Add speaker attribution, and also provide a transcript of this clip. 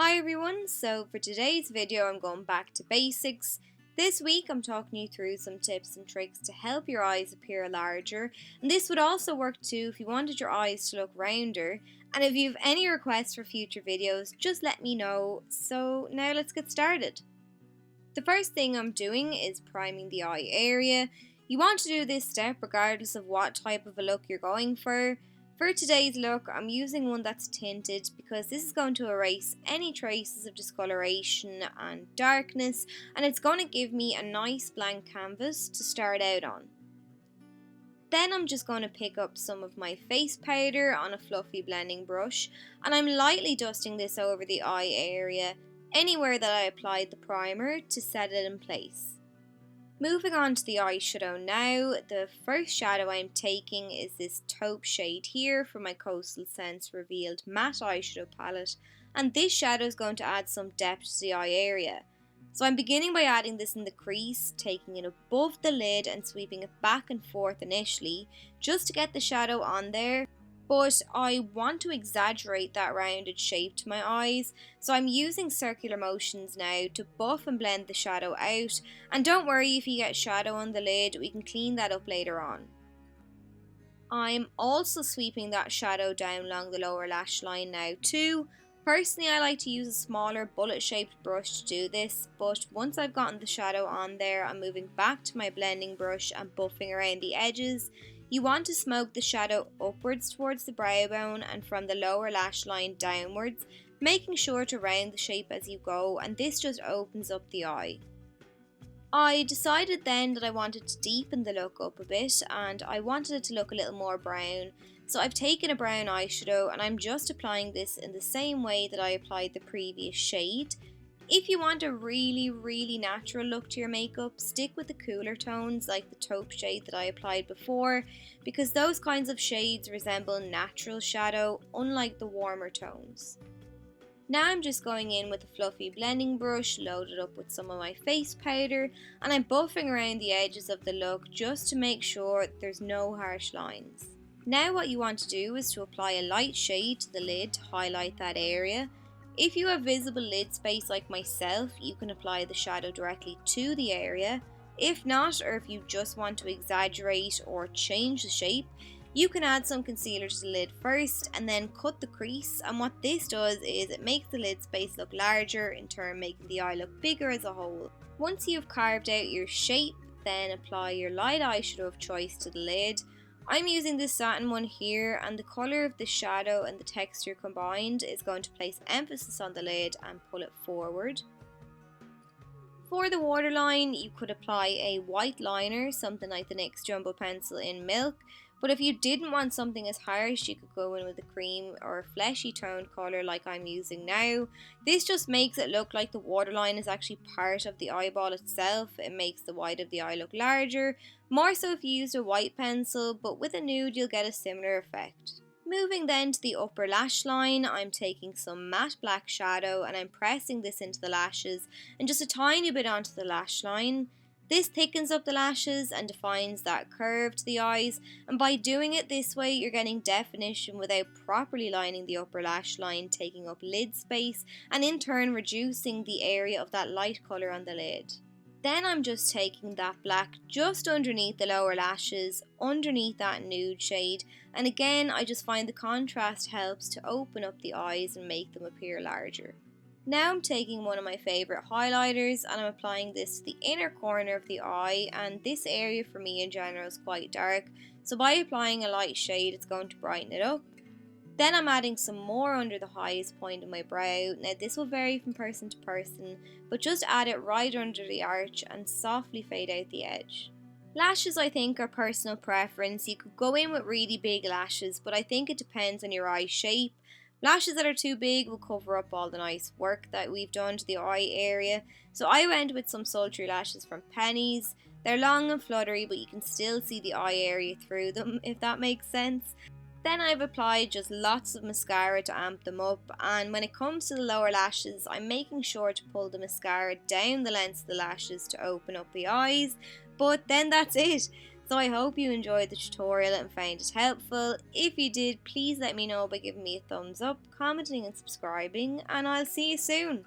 Speaker 1: Hi everyone, so for today's video I'm going back to basics. This week I'm talking you through some tips and tricks to help your eyes appear larger, and this would also work too if you wanted your eyes to look rounder. And if you have any requests for future videos, just let me know. So now let's get started. The first thing I'm doing is priming the eye area. You want to do this step regardless of what type of a look you're going for. For today's look, I'm using one that's tinted because this is going to erase any traces of discoloration and darkness, and it's going to give me a nice blank canvas to start out on. Then I'm just going to pick up some of my face powder on a fluffy blending brush, and I'm lightly dusting this over the eye area, anywhere that I applied the primer, to set it in place. Moving on to the eyeshadow now, the first shadow I'm taking is this taupe shade here from my Coastal Scents Revealed Matte Eyeshadow Palette, and this shadow is going to add some depth to the eye area. So I'm beginning by adding this in the crease, taking it above the lid and sweeping it back and forth initially, just to get the shadow on there. But I want to exaggerate that rounded shape to my eyes, so I'm using circular motions now to buff and blend the shadow out, and don't worry if you get shadow on the lid, we can clean that up later on. I'm also sweeping that shadow down along the lower lash line now too. Personally, I like to use a smaller bullet shaped brush to do this, but once I've gotten the shadow on there, I'm moving back to my blending brush and buffing around the edges. You want to smoke the shadow upwards towards the brow bone and from the lower lash line downwards, making sure to round the shape as you go, and this just opens up the eye. I decided then that I wanted to deepen the look up a bit, and I wanted it to look a little more brown. So I've taken a brown eyeshadow and I'm just applying this in the same way that I applied the previous shade. If you want a really natural look to your makeup, stick with the cooler tones like the taupe shade that I applied before, because those kinds of shades resemble natural shadow, unlike the warmer tones. Now I'm just going in with a fluffy blending brush loaded up with some of my face powder, and I'm buffing around the edges of the look just to make sure there's no harsh lines. Now what you want to do is to apply a light shade to the lid to highlight that area. If you have visible lid space like myself, you can apply the shadow directly to the area. If not, or if you just want to exaggerate or change the shape, you can add some concealer to the lid first and then cut the crease, and what this does is it makes the lid space look larger, in turn making the eye look bigger as a whole. Once you've carved out your shape, then apply your light eyeshadow of choice to the lid. I'm using this satin one here, and the colour of the shadow and the texture combined is going to place emphasis on the lid and pull it forward. For the waterline, you could apply a white liner, something like the NYX Jumbo Pencil in Milk, but if you didn't want something as harsh, you could go in with a cream or a fleshy toned colour like I'm using now. This just makes it look like the waterline is actually part of the eyeball itself. It makes the white of the eye look larger, more so if you used a white pencil, but with a nude you'll get a similar effect. Moving then to the upper lash line, I'm taking some matte black shadow and I'm pressing this into the lashes and just a tiny bit onto the lash line. This thickens up the lashes and defines that curve to the eyes, and by doing it this way you're getting definition without properly lining the upper lash line, taking up lid space and in turn reducing the area of that light colour on the lid. Then I'm just taking that black just underneath the lower lashes, underneath that nude shade, and again I just find the contrast helps to open up the eyes and make them appear larger. Now I'm taking one of my favourite highlighters and I'm applying this to the inner corner of the eye, and this area for me in general is quite dark, so by applying a light shade it's going to brighten it up. Then I'm adding some more under the highest point of my brow. Now this will vary from person to person, but just add it right under the arch and softly fade out the edge. Lashes I think are personal preference. You could go in with really big lashes, but I think it depends on your eye shape. Lashes that are too big will cover up all the nice work that we've done to the eye area, so I went with some Sultry lashes from Pennies. They're long and fluttery, but you can still see the eye area through them, if that makes sense. Then I've applied just lots of mascara to amp them up, and when it comes to the lower lashes, I'm making sure to pull the mascara down the length of the lashes to open up the eyes, but then that's it. So I hope you enjoyed the tutorial and found it helpful. If you did, please let me know by giving me a thumbs up, commenting and subscribing, and I'll see you soon.